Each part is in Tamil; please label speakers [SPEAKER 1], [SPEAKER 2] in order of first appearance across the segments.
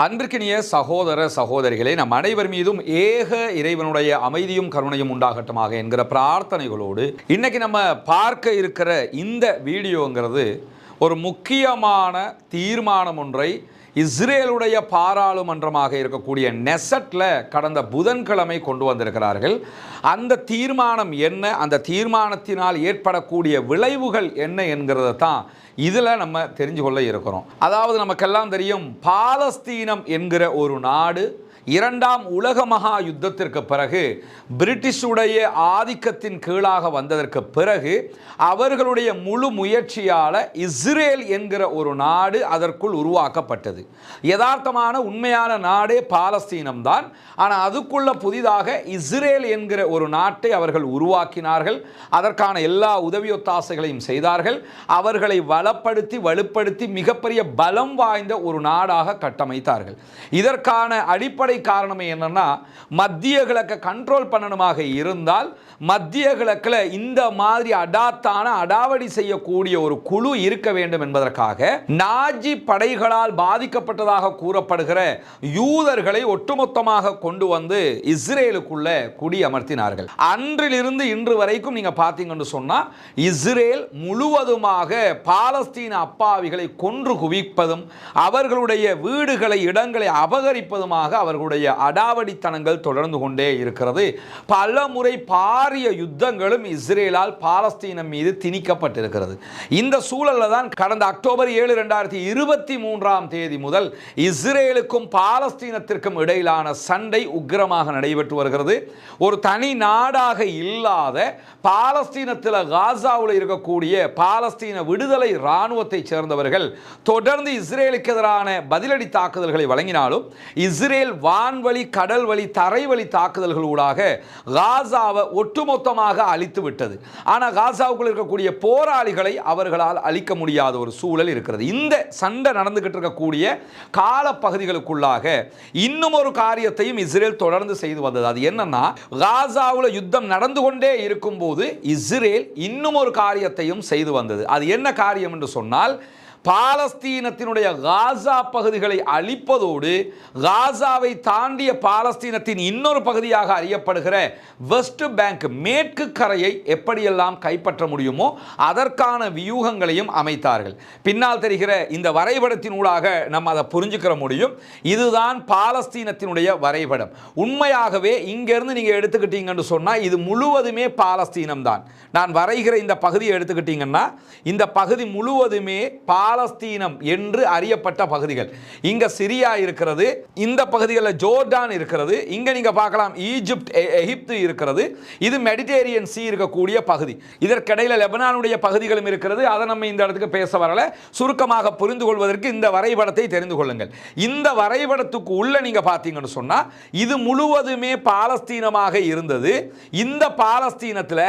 [SPEAKER 1] அன்பிற்கினிய சகோதர சகோதரிகளே, நம் அனைவர் மீதும் ஏக இறைவனுடைய அமைதியும் கருணையும் உண்டாகட்டுமாக என்கிற பிரார்த்தனைகளோடு இன்னைக்கு நம்ம பார்க்க இருக்கிற இந்த வீடியோங்கிறது ஒரு முக்கியமான தீர்மானம் ஒன்றை இஸ்ரேலுடைய பாராளுமன்றமாக இருக்கக்கூடிய நெசட்ல கடந்த புதன்கிழமை கொண்டு வந்திருக்கிறார்கள். அந்த தீர்மானம் என்ன, அந்த தீர்மானத்தினால் ஏற்படக்கூடிய விளைவுகள் என்ன என்கிறத தான் இதில் நம்ம தெரிஞ்சு கொள்ள இருக்கிறோம். அதாவது நமக்கெல்லாம் தெரியும், பாலஸ்தீனம் என்கிற ஒரு நாடு இரண்டாம் உலக மகா யுத்தத்திற்கு பிறகு பிரிட்டிஷுடைய ஆதிக்கத்தின் கீழாக வந்ததற்கு பிறகு அவர்களுடைய முழு முயற்சியால் இஸ்ரேல் என்கிற ஒரு நாடு அதற்குள் உருவாக்கப்பட்டது. யதார்த்தமான உண்மையான நாடே பாலஸ்தீனம் தான். ஆனால் அதுக்குள்ள புதிதாக இஸ்ரேல் என்கிற ஒரு நாட்டை அவர்கள் உருவாக்கினார்கள். அதற்கான எல்லா உதவியொத்தாசைகளையும் செய்தார்கள். அவர்களை வளப்படுத்தி வலுப்படுத்தி மிகப்பெரிய பலம் வாய்ந்த ஒரு நாடாக கட்டமைத்தார்கள். இதற்கான அடிப்படை காரணமே என்னன்னா, மத்திய கிழக்கை கண்ட்ரோல் பண்ணணுமாக இருந்தால் மத்திய கிழக்கில் இந்த மாதிரி அடாவடி செய்யக்கூடிய ஒரு குழு இருக்க வேண்டும் என்பதற்காக நாஜி படைகளால் பாதிக்கப்பட்டதாக கூறப்படுகிற யூதர்களை ஒட்டுமொத்தமாக கொண்டு வந்து இஸ்ரேலுக்குள்ள குடியமர்த்தினார்கள். அன்றிலிருந்து இன்று வரைக்கும் நீங்க பார்த்தீங்கன்னு சொன்னா, இஸ்ரேல் முழுவதுமாக பாலஸ்தீன அப்பாவிகளை கொன்று குவிப்பதும் அவர்களுடைய வீடுகளை இடங்களை அபகரிப்பதுமாக அவர்களுடைய அடாவடித்தனங்கள் தொடர்ந்து கொண்டே இருக்கிறது. பல முறை பாரிய யுத்தங்களும் இஸ்ரேலால் பாலஸ்தீனம் மீது திணிக்கப்பட்டிருக்கிறது. இந்த சூழலில் தான் கடந்த அக்டோபர் 7, 2023 முதல் இஸ்ரேலுக்கும் பாலஸ்தீனத்திற்கும் இடையிலான சண்டை உக்கிரமாக நடைபெற்று வருகிறது. ஒரு தனி நாடாக இல்லாத பாலஸ்தீனத்தில் காசாவில் இருக்கக்கூடிய பாலஸ்தீன விடுதலை இராணுவத்தை சேர்ந்தவர்கள் தொடர்ந்து இஸ்ரேலுக்கு எதிரான பதிலடி தாக்குதல்களை வழங்கினாலும் இஸ்ரேல் வான்வழி, கடல் வழி, தரைவழி தாக்குதல்களூடாக காசாவை ஒட்டுமொத்தமாக அழித்து விட்டது. ஆனால் காசாவுக்குள் இருக்கக்கூடிய போராளிகளை அவர்களால் அழிக்க முடியாத ஒரு சூழல் இருக்கிறது. இந்த சண்டை நடந்துகிட்டு இருக்கக்கூடிய காலப்பகுதிகளுக்குள்ளாக இன்னும் ஒரு காரியத்தையும் இஸ்ரேல் தொடர்ந்து செய்து வந்தது. அது என்னன்னா, காசாவில் யுத்தம் நடந்து கொண்டே இருக்கும் போது இஸ்ரேல் இன்னும் ஒரு காரியத்தையும் செய்து வந்தது. அது என்ன காரியம் என்று சொன்னால், பாலஸ்தீனத்தினுடைய காசா பகுதிகளை அழிப்பதோடு காசாவை தாண்டிய பாலஸ்தீனத்தின் இன்னொரு பகுதியாக அறியப்படுகிற வெஸ்ட் பேங்க், மேற்கு கரையை எப்படியெல்லாம் கைப்பற்ற முடியுமோ அதற்கான வியூகங்களையும் அமைத்தார்கள். பின்னால் தெரிகிற இந்த வரைபடத்தினூடாக நம்ம அதை புரிஞ்சுக்கிற முடியும். இதுதான் பாலஸ்தீனத்தினுடைய வரைபடம். உண்மையாகவே இங்கிருந்து நீங்க எடுத்துக்கிட்டீங்கன்னு சொன்னா இது முழுவதுமே பாலஸ்தீனம் தான். நான் வரைகிற இந்த பகுதியை எடுத்துக்கிட்டீங்கன்னா இந்த பகுதி முழுவதுமே பாலஸ்தீனம் என்று அறியப்பட்ட பகுதிகள். இங்க சிரியா இருக்கிறது, இந்த பகுதிகளில் ஜோர்டான் இருக்கிறது, இங்க நீங்க பார்க்கலாம் ஈஜிப்ட், எகிப்து இருக்கிறது. இது மெடிட்டேரியன் சி இருக்கக்கூடிய பகுதி. இதற்கிடையில் லெபனானுடைய பகுதிகளும் இருக்கிறது. அதை நம்ம இந்த இடத்துக்கு பேச வரல. சுருக்கமாக புரிந்து கொள்வதற்கு இந்த வரைபடத்தை தெரிந்து கொள்ளுங்கள். இந்த வரைபடத்துக்கு உள்ள நீங்க பார்த்தீங்கன்னு சொன்னா இது முழுவதுமே பாலஸ்தீனமாக இருந்தது. இந்த பாலஸ்தீனத்தில்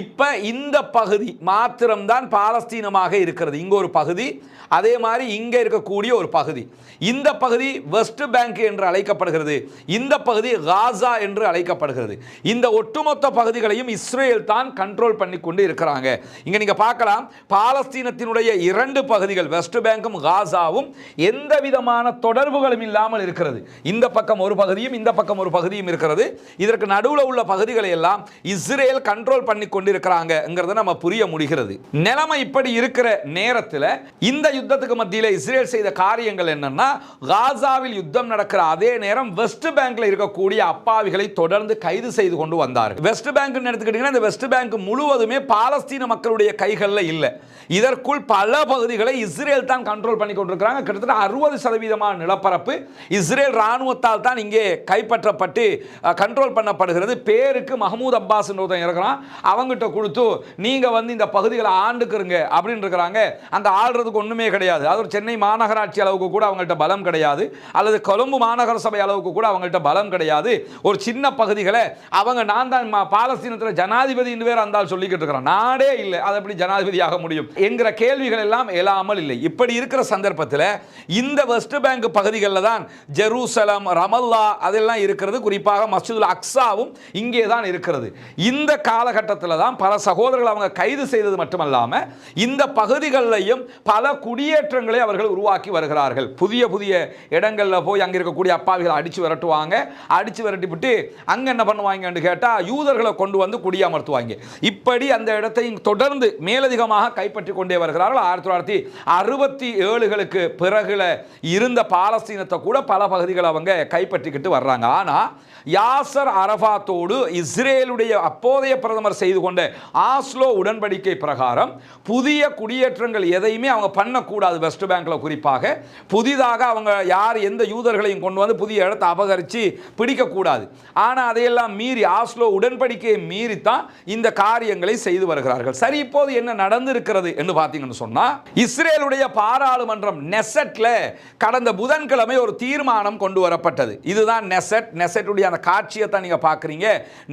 [SPEAKER 1] இப்ப இந்த பகுதி மாத்திரம்தான் பாலஸ்தீனமாக இருக்கிறது. இங்க ஒரு பகுதி, அதே மாதிரி இங்க இருக்கக்கூடிய ஒரு பகுதி. இந்த பகுதி வெஸ்ட் பேங்க் என்று அழைக்கப்படுகிறது. இந்த பகுதி காசா என்று அழைக்கப்படுகிறது. இந்த ஒட்டுமொத்த பகுதிகளையும் இஸ்ரேல் தான் கண்ட்ரோல் பண்ணி கொண்டு இருக்கிறாங்க. இங்க நீங்க பார்க்கலாம், பாலஸ்தீனத்தினுடைய இரண்டு பகுதிகள் வெஸ்ட் பேங்கும் காசாவும் எந்த விதமான தொடர்புகளும் இல்லாமல் இருக்கிறது. இந்த பக்கம் ஒரு பகுதியும் இந்த பக்கம் ஒரு பகுதியும் இருக்கிறது. இதற்கு நடுவில் உள்ள பகுதிகளை எல்லாம் இஸ்ரேல் கண்ட்ரோல் பண்ணி கொண்டு இருக்கிறாங்கிறத நம்ம புரிய முடிகிறது. நிலைமை இப்படி இருக்கிற நேரத்தில் இந்த யுத்தத்துக்கு மத்தியில் இஸ்ரேல் செய்த காரியங்கள் என்னன்னா, காசாவில் யுத்தம் நடக்கிற அதே நேரம் வெஸ்ட் பேங்க்ல இருக்கக்கூடிய அப்பாவிகளை தொடர்ந்து கைது செய்து கொண்டு வந்தார்கள். வெஸ்ட் பேங்க் எடுத்துக்கிட்டீங்கன்னா இந்த வெஸ்ட் பேங்க் முழுவதுமே பாலஸ்தீன மக்களுடைய கைகளில் இல்லை. இதற்குள் பல பகுதிகளை இஸ்ரேல் தான் கண்ட்ரோல் பண்ணி கொண்டிருக்கிறாங்க. கிட்டத்தட்ட 60% நிலப்பரப்பு இஸ்ரேல் ராணுவத்தால் தான் இங்கே கைப்பற்றப்பட்டு கண்ட்ரோல் பண்ணப்படுகிறது. பேருக்கு மஹமூத் அப்பாஸ் இருக்கிறான், அவங்கிட்ட கொடுத்து நீங்க வந்து இந்த பகுதிகளை ஆண்டுக்குறங்க அப்படின்னு இருக்கிறாங்க. அங்க ஆள்றதுக்கு ஒண்ணுமே கிடையாது. அது சென்னை மாநகராட்சி அளவுக்கு கூட அவங்கள்ட்ட பலம் கிடையாது, அல்லது கொழும்பு மாநகர சபை அளவுக்கு கூட அவங்கள்ட்ட பலம் கிடையாது. ஒரு சின்ன பகுதிகளை அவங்க நான் தான் பாலஸ்தீனத்தில் ஜனாதிபதி வேற இருந்தால் சொல்லிக்கிட்டு இருக்கிறான். நாடே இல்லை, அது எப்படி ஜனாதிபதி ஆக முடியும் என்கிற கேள்விகள் எல்லாம் எழாமல் இல்லை. இப்படி இருக்கிற சந்தர்ப்பத்தில் இந்த வெஸ்ட் பேங்க் பகுதிகளில் தான் ஜெருசலம், ரமல்லா அதெல்லாம் இருக்கிறது. குறிப்பாக மஸ்ஜிதுல் அக்ஸாவும் இங்கே தான் இருக்கிறது. இந்த காலகட்டத்தில் தான் பல சகோதரர்கள் அவங்க கைது செய்தது மட்டுமல்லாமல் இந்த பகுதிகளிலையும் பல குடியேற்றங்களை அவர்கள் உருவாக்கி வருகிறார்கள். புதிய புதிய இடங்களில் போய் அங்கே இருக்கக்கூடிய அப்பாவிகளை அடித்து விரட்டுவாங்க. அடித்து விரட்டிவிட்டு அங்கே என்ன பண்ணுவாங்கன்னு கேட்டால் யூதர்களை கொண்டு வந்து குடியமர்த்துவாங்க. இப்படி அந்த இடத்தை தொடர்ந்து மேலதிகமாக கைப்பற்றி கொண்டே வருகிறார்கள். 1967களுக்கு பிறகுல இருந்த பாலஸ்தீனத்தை கூட பல பகுதிகளை அவங்க கைப்பற்றிக்கிட்டு வர்றாங்க. ஆனால் யாசர் அரஃபாத்தோடு இஸ்ரேலுடைய அப்போதைய பிரதமர் செய்து கொண்ட ஆஸ்லோ உடன்படிக்கை பிரகாரம் புதிய குடியேற்றங்கள் எதையுமே அவங்க பண்ணக்கூடாது. வெஸ்ட் பேங்க்ல குறிப்பாக புதிதாக அவங்க யார் எந்த யூதர்களையும் கொண்டு வந்து புதிய இடத்தை அபகரித்து பிடிக்கக்கூடாது. ஆனால் அதையெல்லாம் மீறி ஆஸ்லோ உடன்படிக்கையை மீறித்தான் இந்த காரியங்களை செய்து வருகிறார்கள். சரி, இப்போது என்ன நடந்திருக்கிறது என்று பார்த்தீங்கன்னு சொன்னா, இஸ்ரேலுடைய பாராளுமன்றம் நெசட்ல கடந்த புதன்கிழமை ஒரு தீர்மானம் கொண்டு வரப்பட்டது. இதுதான் நெசட்டுடைய அந்த காட்சியை தான் நீங்க பார்க்குறீங்க.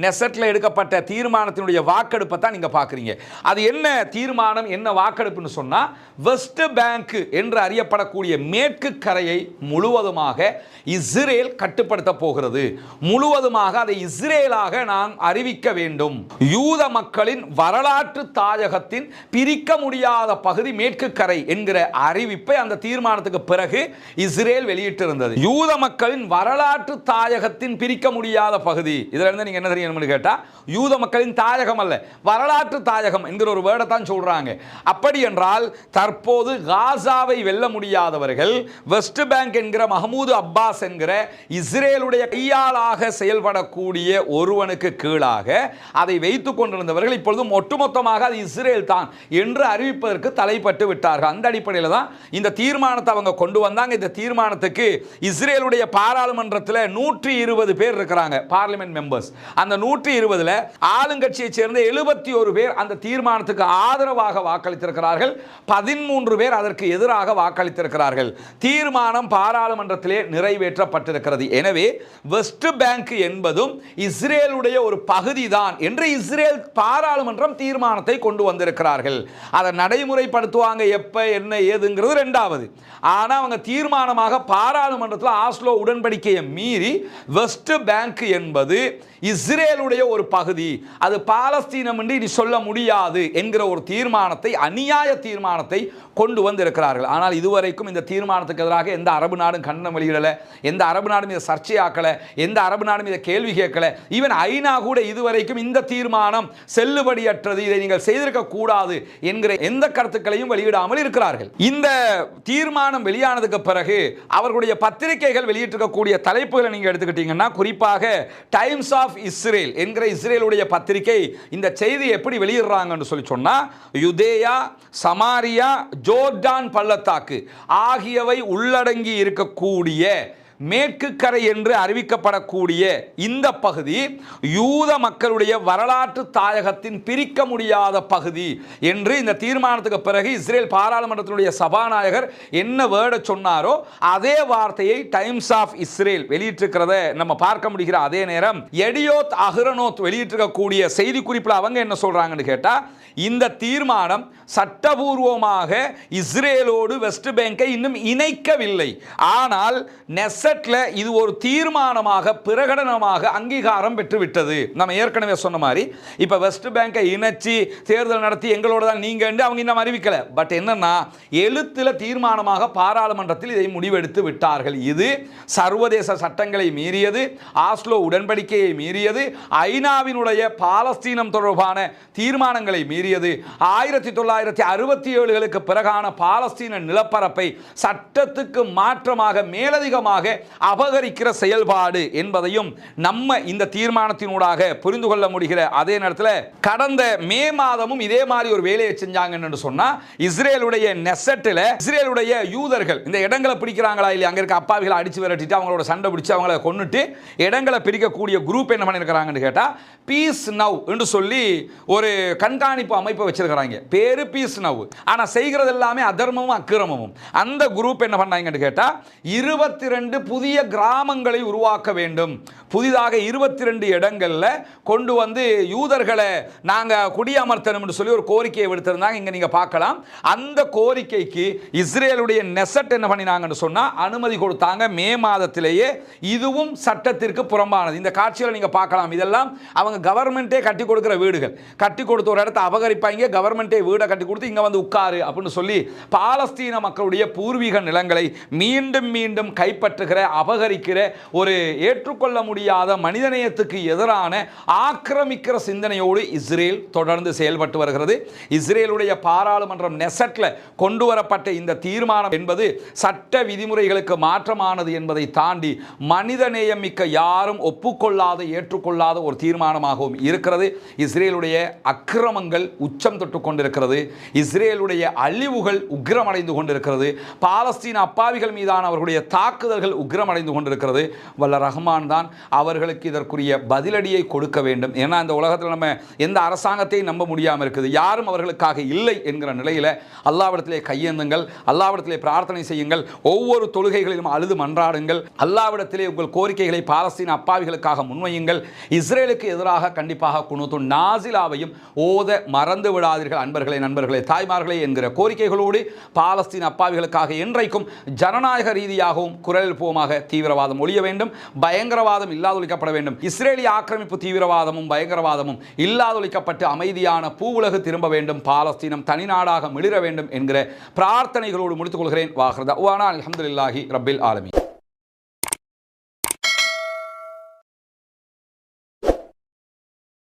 [SPEAKER 1] நெசட்ல எடுக்கப்பட்ட தீர்மானத்தினுடைய வாக்கெடுப்பை தான் நீங்க பார்க்குறீங்க. அது என்ன தீர்மானம், என்ன வாக்கெடுப்புன்னு சொன்னா, வெஸ்ட் பேங்க் என்று அறியப்படக்கூடிய மேற்கு கரையை முழுவதுமாக இஸ்ரேல் கட்டுப்படுத்த போகிறது. முழுவதுமாக அதை இஸ்ரேலாக நாம் அறிவிக்க வேண்டும். யூத மக்களின் வரலாற்று தாயகத்தின் பிரிக்க முடியாத பகுதி மேற்கு கரை என்கிற அறிவிப்பை அந்த தீர்மானத்துக்கு பிறகு இஸ்ரேல் வெளியிட்டிருந்தது. யூத மக்களின் வரலாற்று தாயகத்தின் பிரிக்க முடியாத பகுதி. இதுல இருந்து நீங்க என்ன தெரியணும்னு கேட்டா, யூத மக்களின் தாயகம் அல்ல, வரலாற்று தாயகம் என்கிற ஒரு வேர்டை தான் சொல்றாங்க. அப்படி என்றால் தற்போது காசாவை வெல்ல முடியாதவர்கள் வெஸ்ட் பேங்க் என்கிற மஹமூது அப்பாஸ் என்கிற இஸ்ரேலுடைய கையாளாக செயல்படக்கூடிய ஒருவனுக்கு கீழாக அதை வைத்துக் கொண்டிருந்தவர்கள் இப்பொழுது ஒட்டுமொத்தமாக அது இஸ்ரேல் தான் என்று அறிவிப்பதற்கு தலைப்பட்டு விட்டார்கள். அந்த அடிப்படையில் தான் இந்த தீர்மானத்தை அவங்க கொண்டு வந்தாங்க. இந்த தீர்மானத்துக்கு இஸ்ரேலுடைய பாராளுமன்றத்தில் 120 பேர் இருக்கிறாங்க, பார்லிமெண்ட் மெம்பர்ஸ். அந்த 120ல் ஆளுங்கட்சியை சேர்ந்த 71 பேர் அந்த தீர்மானத்துக்கு ஆதரவாக வாக்களித்திருக்கிறார்கள். 13 பேர் அதற்கு எதிராக வாக்களித்திருக்கிறார்கள். தீர்மானம் பாராளுமன்றத்திலே நிறைவேற்றப்பட்டிருக்கிறது. எனவே வெஸ்ட் பேங்க் என்பதும் இஸ்ரேலுடைய ஒரு பகுதி தான் என்று இஸ்ரேல் பாராளுமன்றம் தீர்மானத்தை கொண்டு வந்திருக்கிறார்கள். அதை நடைமுறைப்படுத்துவாங்க எப்ப என்ன ஏதுங்கிறது இரண்டாவது. ஆனா அவங்க தீர்மானமாக பாராளுமன்றத்தில் ஆஸ்லோ உடன்படிக்கையை மீறி வெஸ்ட் பேங்க் என்பது இஸ்ரேலுடைய ஒரு பகுதி, அது பாலஸ்தீனம் என்று இனி சொல்ல முடியாது என்கிற ஒரு தீர்மானத்தை, அநியாய தீர்மானத்தை கொண்டு வந்திருக்கிறார்கள். ஆனால் இதுவரைக்கும் இந்த தீர்மானத்துக்கு எதிராக எந்த அரபு நாடும் கண்டனம் வெளியிடல, எந்த அரபு நாடும் இதை சர்ச்சையாக்கல, எந்த அரபு நாடும் இதை கேள்வி கேட்கல. ஈவன் ஐநா கூட இதுவரைக்கும் இந்த தீர்மானம் செல்லுபடியற்றது, இதை நீங்கள் செய்திருக்க கூடாது என்கிற எந்த கருத்துக்களையும் வெளியிடாமல் இருக்கிறார்கள். இந்த தீர்மானம் வெளியானதுக்கு பிறகு அவர்களுடைய பத்திரிகைகள் வெளியிட்டிருக்கக்கூடிய தலைப்புகளை நீங்க எடுத்துக்கிட்டீங்கன்னா, குறிப்பாக டைம்ஸ் ஆஃப் இஸ்ரேல் என்கிற இஸ்ரேலுடைய பத்திரிகை இந்த செய்தி எப்படி வெளியிடுறாங்கன்னு சொல்லி சொன்னா, யுதேயா, சமாரியா, ஜோர்டான் பள்ளத்தாக்கு ஆகியவை உள்ளடங்கி இருக்கக்கூடிய மேற்கு கரை என்று அறிவிக்கப்படக்கூடிய இந்த பகுதி யூத மக்களுடைய வரலாற்று தாயகத்தின் பிரிக்க முடியாத பகுதி என்று இந்த தீர்மானத்துக்கு பிறகு இஸ்ரேல் பாராளுமன்றத்தினுடைய சபாநாயகர் என்ன வேர்டை சொன்னாரோ அதே வார்த்தையை டைம்ஸ் ஆஃப் இஸ்ரேல் வெளியிட்டிருக்கிறத நம்ம பார்க்க முடிகிற அதே நேரம் எடியோத் அஹ்ரோனோத் வெளியிட்டிருக்கக்கூடிய செய்தி குறிப்பில் அவங்க என்ன சொல்றாங்கன்னு கேட்டா, இந்த தீர்மானம் சட்டபூர்வமாக இஸ்ரேலோடு வெஸ்ட் பேங்கை இன்னும் இணைக்கவில்லை. ஆனால் நெசட்ல இது ஒரு தீர்மானமாக பிரகடனமாக அங்கீகாரம் பெற்றுவிட்டது. நம்ம ஏற்கனவே சொன்ன மாதிரி இப்ப வெஸ்ட் பேங்கை இணைச்சி தேர்தல் நடத்தி எங்களோட தான் நீங்க அவங்க இன்னும் அறிவிக்கல. பட் என்னன்னா, எழுத்துல தீர்மானமாக பாராளுமன்றத்தில் இதை முடிவெடுத்து விட்டார்கள். இது சர்வதேச சட்டங்களை மீறியது, ஆஸ்லோ உடன்படிக்கையை மீறியது, ஐநாவினுடைய பாலஸ்தீனம் தொடர்பான தீர்மானங்களை மீறியது, 1967களுக்கு பிறகான பாலஸ்தீன நிலப்பரப்பை சட்டத்துக்கு மாற்றமாக மேலதிகமாக அபகரிக்கிற செயல்பாடு என்பதையும் நம்ம இந்த தீர்மானத்தினூடாக புரிந்து கொள்ள முடிகிற அதே நேரத்தில் கடந்த மே மாதமும் இதே மாதிரி ஒரு வேலையை செஞ்சாங்கன்னு சொன்னா, இஸ்ரேலுடைய நெசட்டில் இஸ்ரேலுடைய யூதர்கள் இந்த இடங்களை பிடிக்கிறாங்களா இல்லையா, அங்க இருக்க அப்பாவிகளை அடிச்சு விரட்டிட்டு அவங்களோட சண்டை பிடிச்சு அவங்களை கொன்னுட்டு இடங்களை பிரிக்கக்கூடிய குரூப் என்ன பண்ணிருக்கிறாங்கன்னு கேட்டா, பீஸ் நவ் என்று சொல்லி ஒரு கண்காணிப்பு அமைப்பை வச்சிருக்கிறாங்க. பேரு பீஸ் நவ், ஆனா செய்கிறது எல்லாமே அதர்மமும் அக்கிரமமும். அந்த குரூப் என்ன பண்ணாங்கன்னு கேட்டா, 22 புதிய கிராமங்களை உருவாக்க வேண்டும். புதிதாக 22 இடங்கள்ல கொண்டு வந்து யூதர்களை நாங்க குடியமர்த்தணும் என்று சொல்லி ஒரு கோரிக்கையை விடுத்திருந்தாங்க. இங்க நீங்க பார்க்கலாம். அந்த கோரிக்கைக்கு இஸ்ரேலுடைய நெசட் என்ன பண்ணினாங்கன்னு சொன்னா அனுமதி கொடுத்தாங்க மே மாதத்திலேயே. இதுவும் சட்டத்திற்கு புறம்பானது. இந்த காட்சிகளை நீங்க பார்க்கலாம். இதெல்லாம் அவங்க கவர்மெண்டே கட்டி கொடுக்கிற வீடுகள். கட்டி கொடுத்த ஒரு இடத்தை அபகரிப்பாங்க, கவர்மெண்டே வீடை கட்டி கொடுத்து இங்க வந்து உட்காரு அப்படின்னு சொல்லி பாலஸ்தீன மக்களுடைய பூர்வீக நிலங்களை மீண்டும் மீண்டும் கைப்பற்றுகிற, அபகரிக்கிற ஒரு ஏற்றுக்கொள்ள முடியாத மனிதநேயத்துக்கு எதிரான ஆக்கிரமிக்கிற சிந்தனையோடு இஸ்ரேல் தொடர்ந்து செயல்பட்டு வருகிறது. இஸ்ரேலுடைய பாராளுமன்றம் நெசட்ல கொண்டு வரப்பட்ட இந்த தீர்மானம் என்பது சட்ட விதிமுறைகளுக்கு மாற்றமானது என்பதை தாண்டி மனிதநேயம் மிக்க யாரும் ஒப்புக்கொள்ளாத, ஏற்றுக்கொள்ளாத ஒரு தீர்மானமாகவும் இருக்கிறது. இஸ்ரேலுடைய அக்கிரமங்கள் உச்சம் தொட்டு கொண்டிருக்கிறது. இஸ்ரேலுடைய அழிவுகள் உக்கிரமடைந்து கொண்டிருக்கிறது. பாலஸ்தீன அப்பாவிகள் மீதான அவர்களுடைய தாக்குதல்கள் உக்கிரமடைந்து கொண்டிருக்கிறது. வல்ல ரஹ்மான் தான் அவர்களுக்கு இதற்குரிய பதிலடியை கொடுக்க வேண்டும். ஏன்னா இந்த உலகத்தில் நம்ம எந்த அரசாங்கத்தையும் நம்ப முடியாமல் இருக்குது. யாரும் அவர்களுக்காக இல்லை என்கிற நிலையில் அல்லாஹ்விடத்திலே கையேந்துங்கள், அல்லாஹ்விடத்திலே பிரார்த்தனை செய்யுங்கள், ஒவ்வொரு தொழுகைகளிலும் அழுது மன்றாடுங்கள், அல்லாஹ்விடத்திலே உங்கள் கோரிக்கைகளை பாலஸ்தீன அப்பாவிகளுக்காக முன்வையுங்கள். இஸ்ரேலுக்கு எதிராக கண்டிப்பாக குனூத்து நாசிலாவையும் ஓத மறந்து விடாதீர்கள். அன்பர்களே, நண்பர்களே, தாய்மார்களே என்கிற கோரிக்கைகளோடு பாலஸ்தீன அப்பாவிகளுக்காக என்றைக்கும் ஜனநாயக ரீதியாகவும் குரல் எழுப்புவோமாக. தீவிரவாதம் ஒழிய வேண்டும், பயங்கரவாதம் இல்லாதொழிக்கப்பட வேண்டும். இஸ்ரேலிய ஆக்கிரமிப்பு தீவிரவாதமும் பயங்கரவாதமும் இல்லாதொழிக்கப்பட்டு அமைதியான பூவுலகு திரும்ப வேண்டும். பாலஸ்தீனம் தனிநாடாக மிளிர வேண்டும் என்கிற பிரார்த்தனைகளோடு முடித்துக் கொள்கிறேன். வாஹ்ரதா அல்ஹம்துலில்லாஹி ரப்பில் ஆலமீன்.